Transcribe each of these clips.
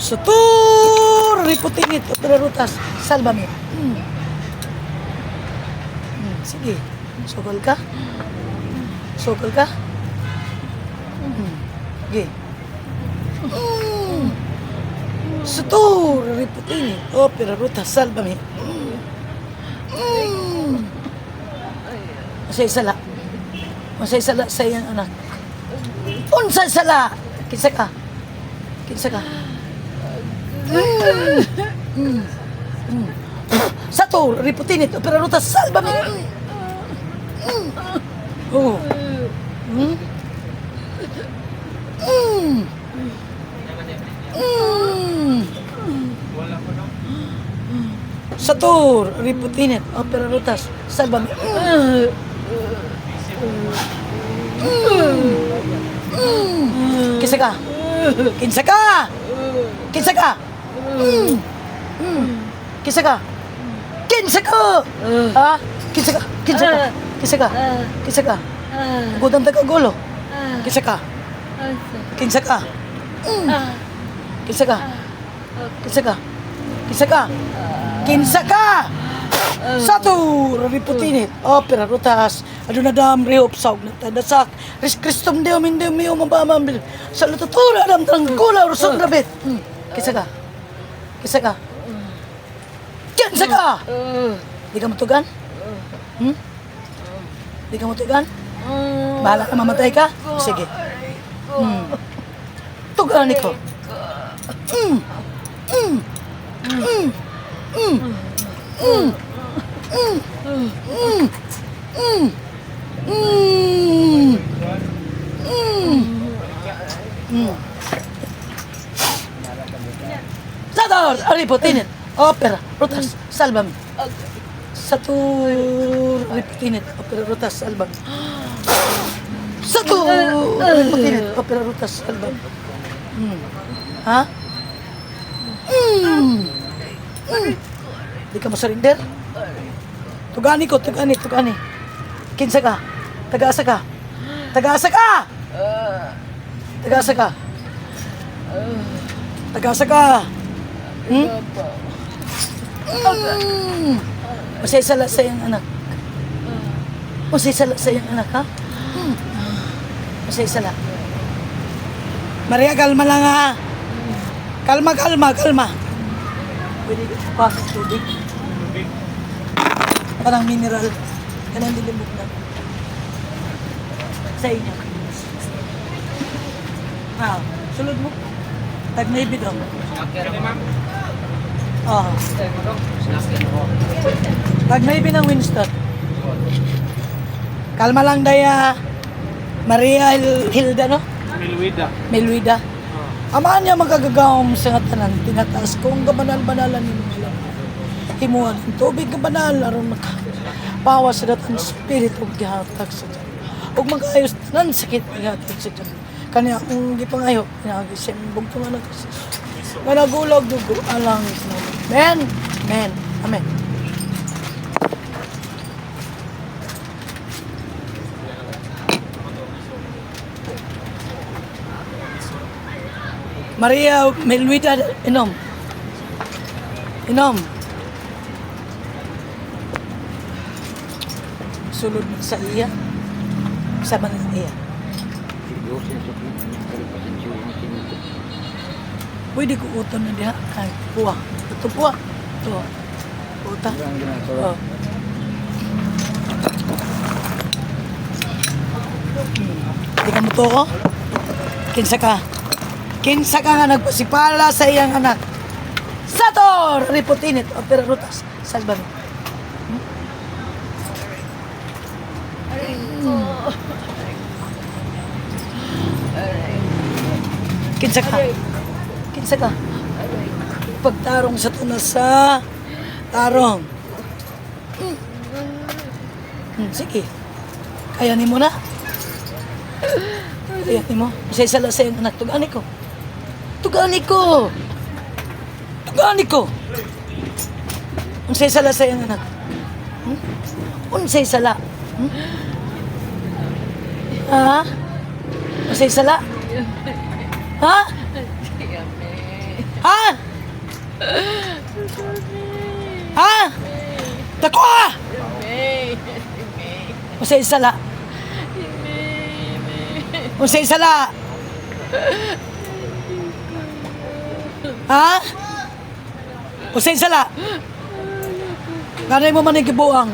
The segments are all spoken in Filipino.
Sutur, riputinit, rutas, salbame. Sige, sukol ka. Sukol ka. Sige. Sutur, riputinit, rutas, salbame. Masay sala. Masay sala sa iyang anak. Unsay sala. Kinsa ka. Kinsa ka. Satur, riputinit, rutas, salbame. Oh. Satur, riputinit, rutas, salbame. Kinsa ka. Kinsa ka. Kinsa ka. Kinsa ka. Kinsa ka. Ha? Kinsa ka. Kinsa ka. Kinsa ka. Kinsa ka. Gudang tagagulo. Kinsa ka. Kinsa ka. Kinsa ka. Kinsa ka. Kinsa ka. Kinsa ka. Satu riputinit. Rutas. Aduna dam riop saug na tadasak. Kristum Deo min Deo mio mabamambil. Sa lututura dam tranggula rusog rabit. Kinsa ka. Kinsa ka. Kinsa ka. Di ka matugan? Di ka matugan? Bahala ka mamatay ka? Sige. Tugan ko. Satur, riputinit, rutas, salbame. Satur, riputinit, rutas, salbame. Satur, riputinit, rutas, salbame. Ha? Di ka masarinder? Tugani ko, tugani. Kinsa ka? Tagaasa ka? Tagaasa ka? Tagaasa ka? Tagaasa ka? Masay sala sa iyang anak. Masay sala sa iyang anak, ha? Masay sala. Maria, kalma lang, ha? Kalma. Pwede pasok tubig. Parang mineral. Kanang dilibog na. Sa inyo. Sulod mo. Tag-navy daw. Tag-navy ng Winston. Kalma lang daya. Maria Hilda, no? Melwida. Amaan niya magagagawang sa nga tanan, tinataas kong gabanal-banalan ni mga himuan ng tubig gabanal, aron makapawas sa datang spirit o gihatag sa dyan. Huwag mag-ayos tanan sakit gihatag sa dyan. Kanya akong gipangayo, pinagisimbog ito nga nagkasis. Managulag dugo, alang Amen. Amen. Amen. Maria Melwida, inom. Sulod sa iya. Sama na iya. Pwede ko uton na diha. Ay, puwa. Ito puwa. Ito. Uta. Oh. Di ka mo to, oh? Kinsa ka nga nagpasipala sa iyang anak. Satur, riputinit, rutas, salbame. Kinsa ka. Pagtarong sa tunas sa tarong. Sige. Kaya ni mo na. Kaya ni mo. Masay sala sa iyang anak. Tugani ko. Unsay sala sa iyang anak? Unsay sala? Ha? Unsay sala? Ha? Ha? Ha? Dako ah! Usay sala. Usay sala. Ha? Usay sala. Kanay mo man gibuang.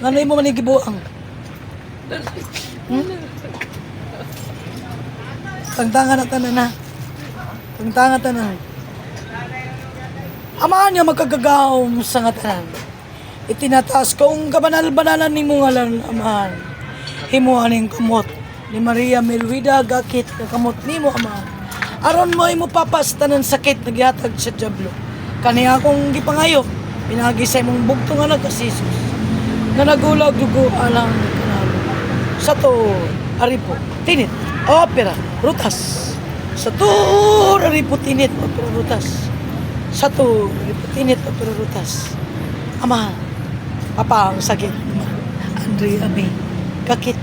Kanay mo man gibuang. Tangtangan na tanan na. Tangtangan tanan. Amahan niya magkagagawom sa nga tanan. Itinataas kong kabanal-banalan ni mo ngalan, amahan. Himuhan yung kamot ni Maria Melwida gakit na kamot ni mo, amahan. Aron mo ay mo papasta ng sakit nagyatag sa Diablo. Kaniya akong gipangayo, pinagisay mong bugtong anak kasi Jesus. Na nagulag dugo alang kanalo. Sa to, aripo, tinit, opera, rutas. Sa to, aripo, tinit, opera, rutas. Sa to, aripo, tinit, opera, rutas. Ama, papa ang sakit. Andrea May, kakit.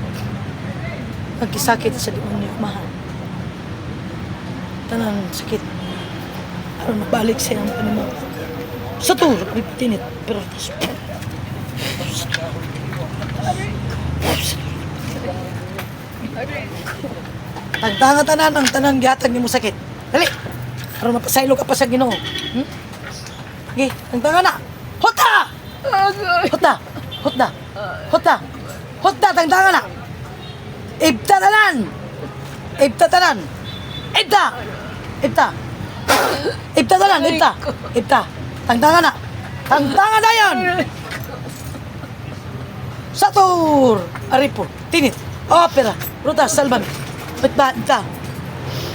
Nagkisakit sa demonyo, amahan. Tanan, sakit. Aron mabalik sa iyang panimo. Sa to, aripo, tinit, opera, rutas. Tagtangan tanan ang tanan gihatag nimo sakit. Dali. Aron mapasaylo ka pa sa Ginoo. Gi, tagtangan na. Hota! Hota! Hota! Hota! Hota tagtangan na. Ibta tanan. Ibta tanan. Ibta. Ibta. Ibta tanan, ibta. Ibta. Tagtangan na. Tagtangan na yan. Satur, aripo, tinit, opera, ruta, salban, itba,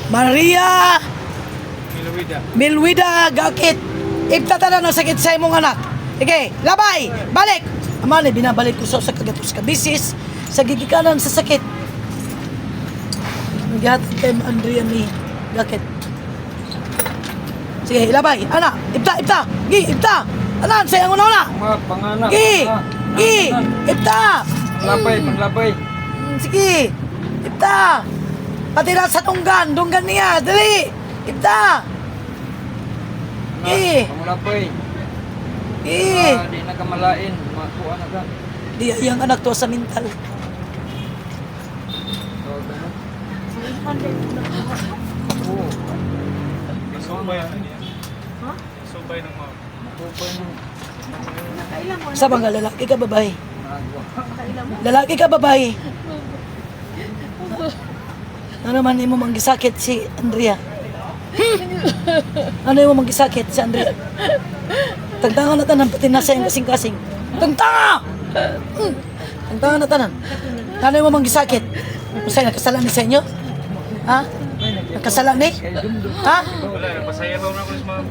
Maria Milwida, gakit, ibtatanan ng sakit sa imong anak. Sige, labay, balik. Amane, binabalik ko sa kagatos ka bisis, sa gigikanan sa sakit. Nagyatid kay Andrea ni gakit. Sige, labay, anak, ibta, gi, ibta, anan, sayang una. Panganak. Gi, ipta! Panglabay. Sige, ipta! Pati na sa tunggan niya, dali! Ipta! Gi! Panglabay. Gi! Di na kamalain. Makuha na ka. Di yung anak to sa mental. Oo. Subay ng niya. Subay ng mga. Makupay ng Sa mga lalaki ka babae? Lalaki ka babae? Ano man mo manggisakit si Andrea? Ano mo manggisakit si Andrea? Tagtangan na tanan, pati nasa yung kasing-kasing. Tagtanga! Tagtangan na tanan. Ano mo manggisakit? Masay, nakasalan ni sa inyo? Ha? Nakasalan ni? Ha? Wala, nagpasayaw na ako sa mga.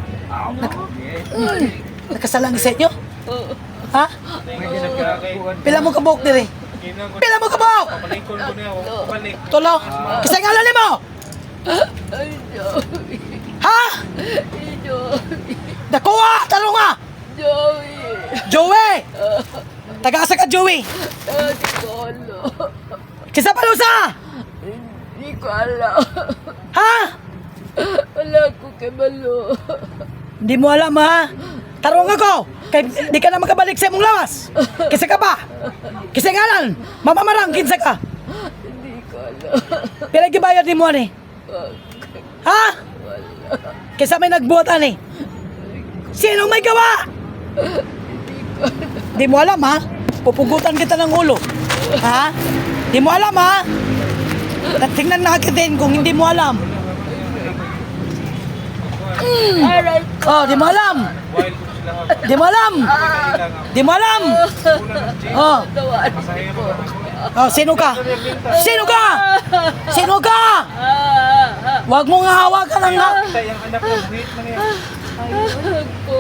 Nakasalan ni sa inyo? Ha? may ginagawa. Pila mo kabok dire? Pila mo kabok! Papalikon ko niya, papalik. Tulo! Kisay nga lalim mo! Ha? Dakuha! Tanong nga! Joey! Taga-asa ka, Joey? Kisa palusa! Hindi ko alam. Ha? Wala ko kabalo. Hindi mo alam, ha? Tarong ako! Kay di ka na makabalik sa imong lawas! Kisa ka ba? Kisa ngalan! Mamamarang, kinsa ka! Hindi ko alam. Pila gibayad ni mo, ani? Ha? Kisa may nagbuhat, ani? Sinong may gawa? Di mo alam, ha? Pupugutan kita ng ulo. Ha? Di mo alam, ha? Tingnan na kita kung hindi mo alam. Aray ko. Oh, di mo alam. Wild ko sila ha. Di mo alam. Di mo alam. Oh, Tawad. Pasahero na ako. oh, sino ka? Sino ka? Sino ka? Wag mo nga hawakan ang nga. Kita yung anak ko, hit man yan. Ko.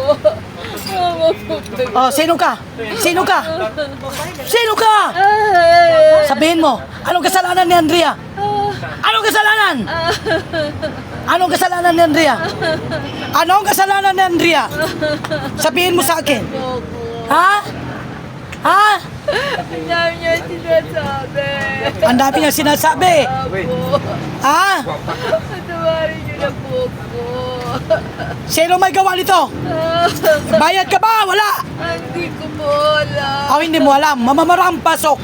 Mama po. Oh, sino ka? Sino ka? Sino ka? Sabihin mo, anong kasalanan ni Andrea? Anong kasalanan? Anong kasalanan ni Andrea? Anong kasalanan ni Andrea? Sabihin mo sa akin. Ha? Ha? Ang dami niya sinasabi. Ang dami niya sinasabi. Opo. Ha? Patawarin niyo na po ako. Sino may gawa nito? Bayad ka ba? Wala. Hindi ko po alam. Oh, hindi mo alam. Mamamarang pasok.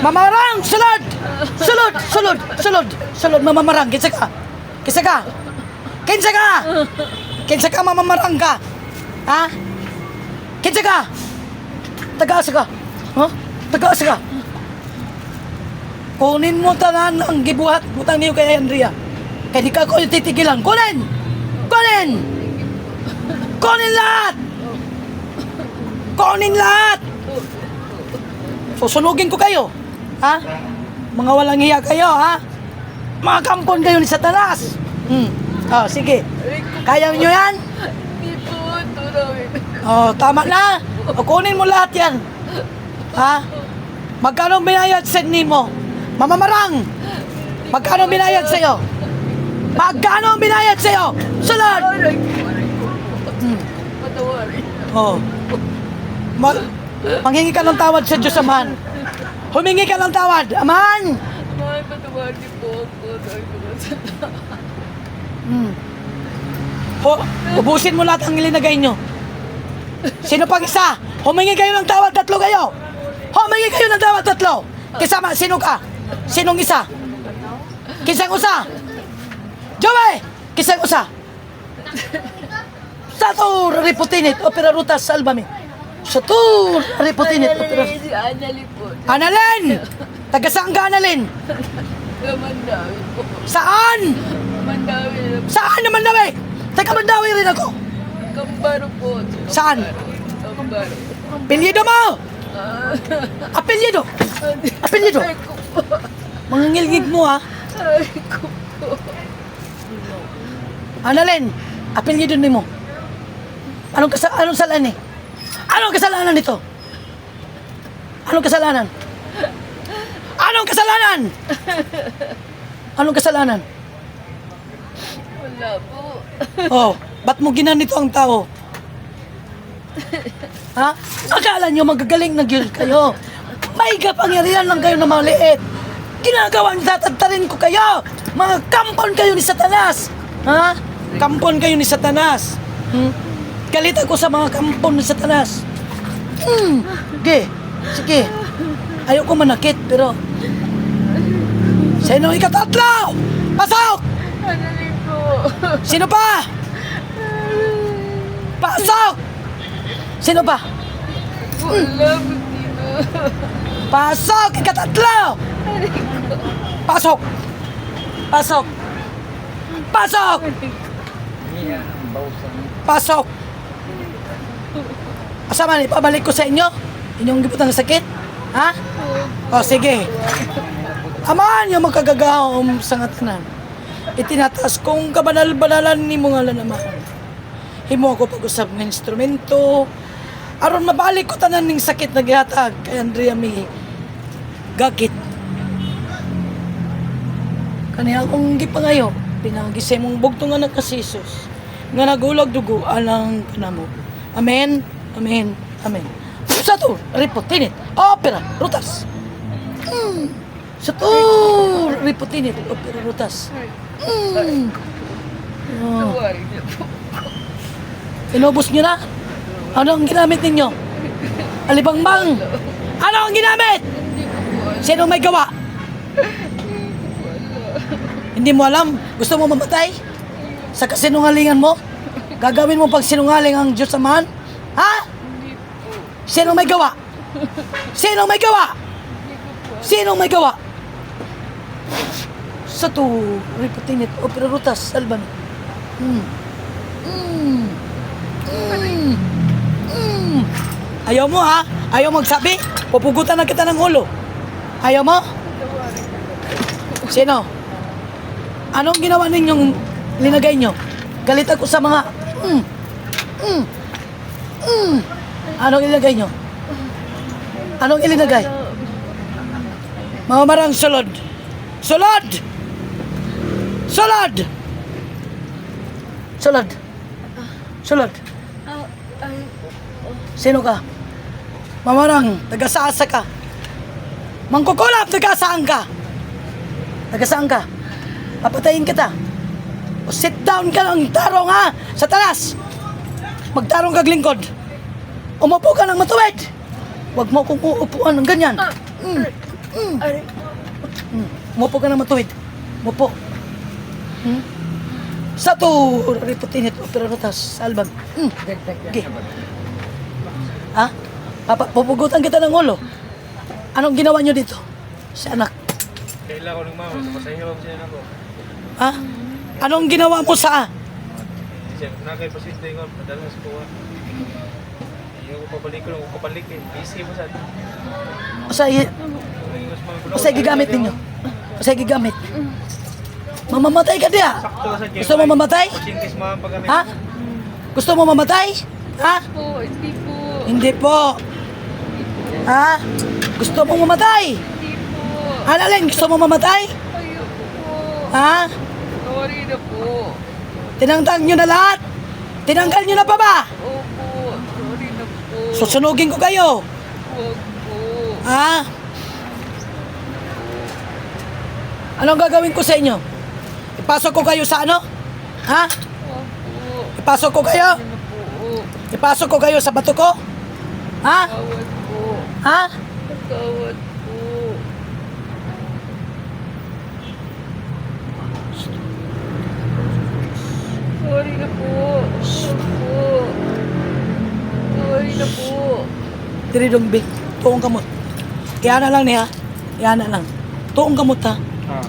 Mamamarang! Sulod! Sulod! Sulod! Sulod! Sulod! Mamamarang! Kinsa ka? Kinsa ka? Kinsa ka? Kinsa ka? Mamamarang ka? Ha? Kinsa ka? Taga-asa ka? Ha? Taga-asa ka? Kunin mo tanan ang gibuhat. Butang niyo kay Andrea. Kaya di ka ko titigilan. Kunin! Kunin! Kunin lahat! Kunin lahat! Susunugin ko kayo. Ha? Mga walang hiya kayo, ha? Mga kampon kayo ni Satanas. Oh, sige. Kaya nyo yan? Hindi po. Turawin. Oh, tama na. O, kunin mo lahat yan. Ha? Magkano binayad sa mo? Mamamarang! Magkano binayad sa'yo? Magkano binayad sa'yo? Sunod! Aray ko. Patawarin. Oh. Manghingi ka ng tawad sa Diyos, Amahan. Humingi ka ng tawad, Amahan! Mahal, patawarin niyo po ako. Dahil ko na Ubusin mo lahat ang ilinagay nyo. Sino pang isa? Humingi kayo ng tawad, tatlo kayo. Humingi kayo ng tawad, tatlo. Kasama, sino ka? Sinong isa? Kisang usa? Joey! Kisang usa? Satur, riputinit, opera rutas, salbami. Satur, riputinit, opera... Si Annalyn po. Analin! Taga saan ka, Analin? Mandawi po. Saan? Mandawi na po. Saan naman daw eh? Taga Mandawi rin ako. Kambaro po. Saan? Kambaro. Apelyido mo! Apelyido! Apelyido! Ay ko po. Mga ngilngig mo ha. Ay ko po. Analin, apelyido ni mo. Anong salaan eh? Anong kasalanan nito? Anong kasalanan? Anong kasalanan? Anong kasalanan? Wala po. Oh, ba't mo ginanito ang tao? Ha? Akala nyo magagaling na guild kayo. May kapangyarihan lang kayo na maliit. Ginagawa niyo, tatagtarin ko kayo. Mga kampon kayo ni Satanas. Ha? Kampon kayo ni Satanas. Galit ako sa mga kampon ni Satanas. Sige, sige. Ayoko manakit, pero... Sino ikatatlo? Pasok! Annalyn po. Sino pa? Pasok! Sino pa? Wala po dito. Pasok! Ikatatlo! Pasok! Pasok! Pasok! Niya ang bawsan. Pasok! Asama, ipabalik ko sa inyo? Inyong giputang sakit? Ha? O, sige. Amahan yung magkagagahom sa ngatanan. Itinataas kong kabanal-banalan ni mga lanamahan. Himo ako pag-usap ng instrumento. Aron mabalik ko tanan ning sakit na gihatag kay Andrea mi gakit. Kaniya akong gipangayo, pinagise mong bugtong anak ka si Jesus. Nga nagulag dugo alang kanamo. Amen. Amen. Amen. Satu, ripotinit, opera, rutas. Satu, ripotinit, opera, rutas. Tawarin niyo po. Inubos nyo na? Ano ang ginamit ninyo? Alibangbang! Ano ang ginamit? Sino may gawa? Hindi mo alam? Gusto mo mamatay? Sa kasinungalingan mo? Gagawin mo pag sinungaling ang Diyos Amahan? Ha? Sino may gawa? Sino may gawa? Sino may gawa? Sa to, ripotinit, opera rutas, alban. Ayaw mo ha? Ayaw magsabi? Pupugutan na kita ng ulo. Ayaw mo? Sino? Anong ginawa ninyong linagay nyo? Galit ako sa mga... Anong ilagay nyo? Anong ilinagay? Mamamarang sulod. Sulod! Sulod! Sulod. Sulod. Ay, Sino ka? Mamarang, taga-saasa ka. Mangkukulap, taga-saan ka? Taga-saan ka? Papatayin kita. O sit down ka ng tarong ha, sa talas. Magtarong kag lingkod. Umupo ka ng matuwid. Huwag mo kong uupuan ng ganyan. Aray. Umupo ka ng matuwid. Umupo. Sa to, riputin ito, pero rotas, salbag. Okay. Ha? Pupugutan kita ng ulo. Anong ginawa nyo dito? Si anak. Kailan ko ng mama, masahiram siya na ko. Ha? Anong ginawa mo sa... Siya, nakay pasyente ko, padala sa kuha. Hindi ko pabalik ko, kapalik eh. Busy mo sa atin. Masay gigamit ninyo. Masay gigamit. Mamamatay ka diya. Sakto sa Gusto mo mamatay? Pasyentes mo ang paggamit. Ha? Gusto mo mamatay? Ha? Po, hindi po. Hindi po. Ha? Gusto mo mamatay? Hindi po. Analin, gusto mo mamatay? Ayoko po. Ha? Sorry na po. Tinangtang nyo na lahat? Tinanggal nyo na pa ba? Opo. Sorry na po. Susunugin ko kayo. Huwag po. Ha? Anong gagawin ko sa inyo? Ipasok ko kayo sa ano? Ha? Huwag po. Ipasok ko kayo? Ano po? Ipasok ko kayo sa bato ko? Ha? Kawad po. Ha? Kawad po. Sorry na po. Huwag po. Sorry na po. Diri dong big. Tuong kamot. Iyan na lang niya. Iyan na lang. Tuong kamot ha. Ah.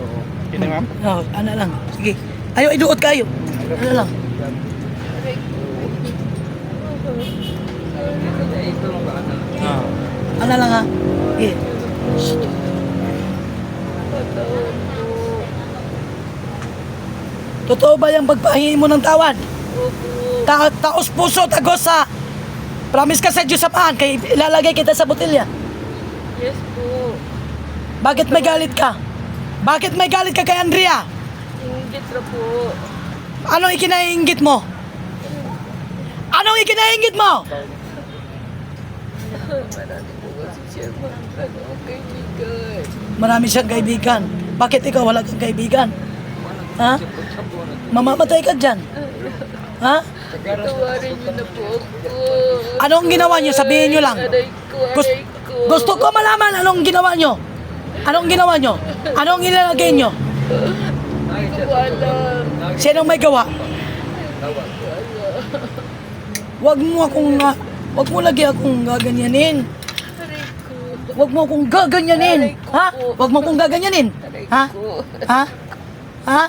Oo. Kina nga. Oh, ana lang. Sige. Ayo iduot kayo. Ano lang. Aray ko. Sorry na po. Ah. Ana lang ha. Sige. Patawad po. Totoo ba yung pagpahingi mo ng tawad? Opo. Taos puso, tagos sa. Promise ka sa Diyos samahan, kay ilalagay kita sa botelya. Yes po. Bakit may galit ka? Bakit may galit ka kay Andrea? Inggit na po. Anong ikinainggit mo? Anong ikinainggit mo? Marami po kasi siya mga kaibigan. Marami siyang kaibigan. Bakit ikaw wala kang kaibigan? Ha? Mamamatay ka dyan. Ha? Tawarin niyo na po ako. Anong ginawa niyo? Sabihin niyo lang. Aray ko, aray ko. Gusto ko malaman anong ginawa niyo. Anong ginawa niyo? Anong ilalagay niyo? Hindi ko alam. Sinong may gawa? Wag mo lagi akong gaganyanin. Aray ko. Wag mo akong gaganyanin. Ha? Wag mo akong gaganyanin. Aray Ha? ko. Ha? Ha?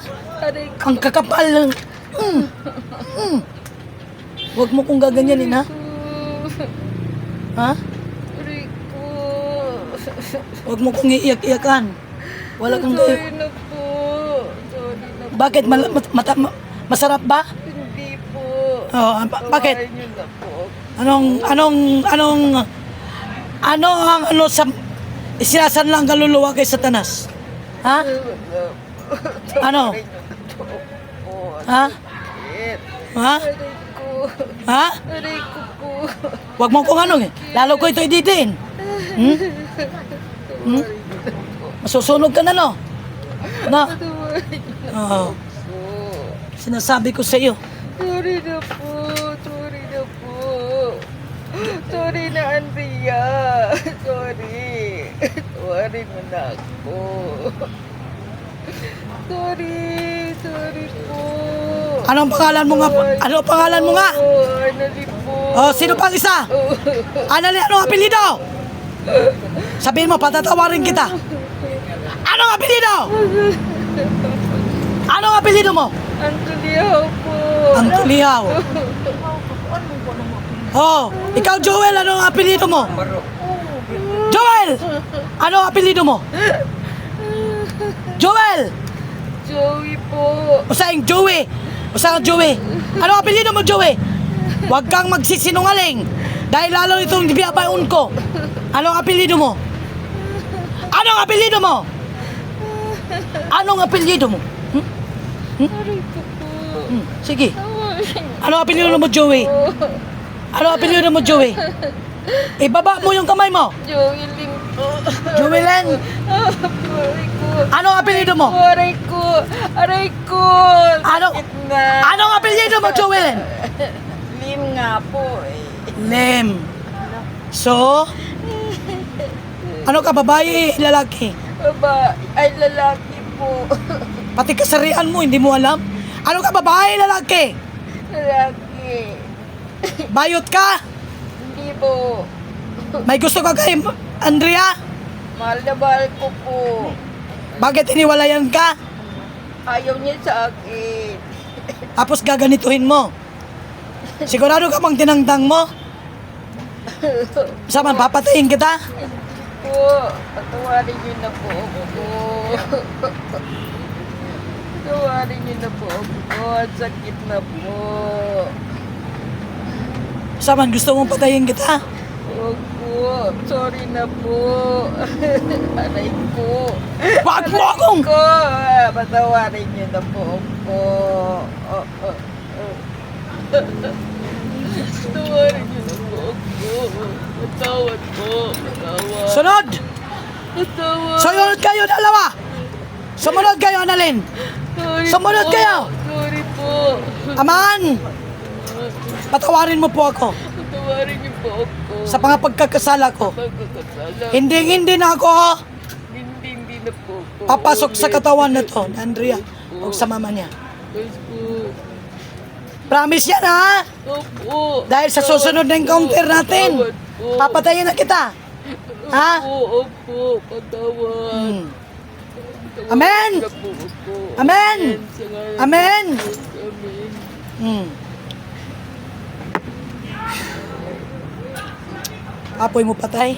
Aray ko. Ang kakapal ng... Wag mo kong gaganyanin, ha? Ha? Aray ko. Wag mo kong iiyak-iyakan. Wala kang... Sorry na po. Sorry na po. Bakit? Masarap ba? Hindi po. Oh, bakit? Tawarin niyo na po. Ano sa... Sinasanlang kaluluwa kay Satanas? Ha? Ano? Ha? Ha? Aray ko. Ha? Aray ko po. Wag mo kong ano eh. Lalo ko ito ididiin. Masusunog ka na, no? Na? Tawarin niyo na Oo. po. Sinasabi ko sa iyo. Sorry na po. Sorry na po. Sorry na, Andrea. Sorry. Tawarin mo na ako. Sorry. Sorry po. Anong pangalan mo nga? Ano pangalan mo nga? Anali po. Oh, sino pang isa? Anong apelyido? Sabihin mo, patatawarin kita. Anong apelyido? Anong apelyido mo? Antuliao po. Antuliao. Oh, ikaw Joel, anong apelyido mo? Joel! Anong apelyido mo? Joel! Joey po. Usaing Joey. Usaing Joey. Anong apelyido mo, Joey? Huwag kang magsisinungaling. Dahil lalo itong biyabaon ko. Anong apelyido mo? Anong apelyido mo? Anong apelyido mo? Aray ko po. Sige. Tawarin Anong apelyido mo, Joey? po. Anong apelyido mo, Joey? Ibaba mo yung kamay mo. Joelyn po. Joelyn. Aray ko. Anong apelyido mo? Aray ko. Aray ko. Ano? Sakit na. Anong apelyido mo, Joelyn? Lim nga po eh. Lem. So, ano ka, babae, lalaki? Baba, ay lalaki po. Pati kasarian mo, hindi mo alam? Ano ka, babae, lalaki? Lalaki. Bayot ka? Hindi po. May gusto ka kay Andrea? Mahal na mahal ko po. Bakit iniwalayan ka? Ayaw niya sa akin. Tapos gaganituhin mo? Sigurado ka bang tinangtang mo? Saman, papatayin kita? Po, patawarin niyo na po ako. Patawarin niyo na po ako. Ang sakit na po. Saman, gusto mong patayin kita? Huwag po. Sorry na po. Aray ko. Wag mo akong! Ko. Patawarin niyo na po ako. Patawarin niyo na po ako. Patawad po. Patawad. Sunod! Patawad. Sumunod kayo, dalawa! Sumunod kayo, Annalyn! Sorry Sumunod po. kayo! Sorry po. Aman! Patawarin mo po ako Patawarin niyo po ako. sa mga pagkakasala ko. Pagkakasala. Hindi na ako Hindi na po ako. papasok sa katawan na to, ni Andrea, o sa mama niya. Yes po. Promise yan, ha? Opo. Dahil sa susunod na encounter natin, Patawad po. papatayin na kita. Ha? Opo. Patawad. Hmm. Amen! Na po ako. Amen! Sa ngalan Amen! ng Diyos. Amen. Hmm. Apoy mo patay.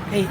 Okay.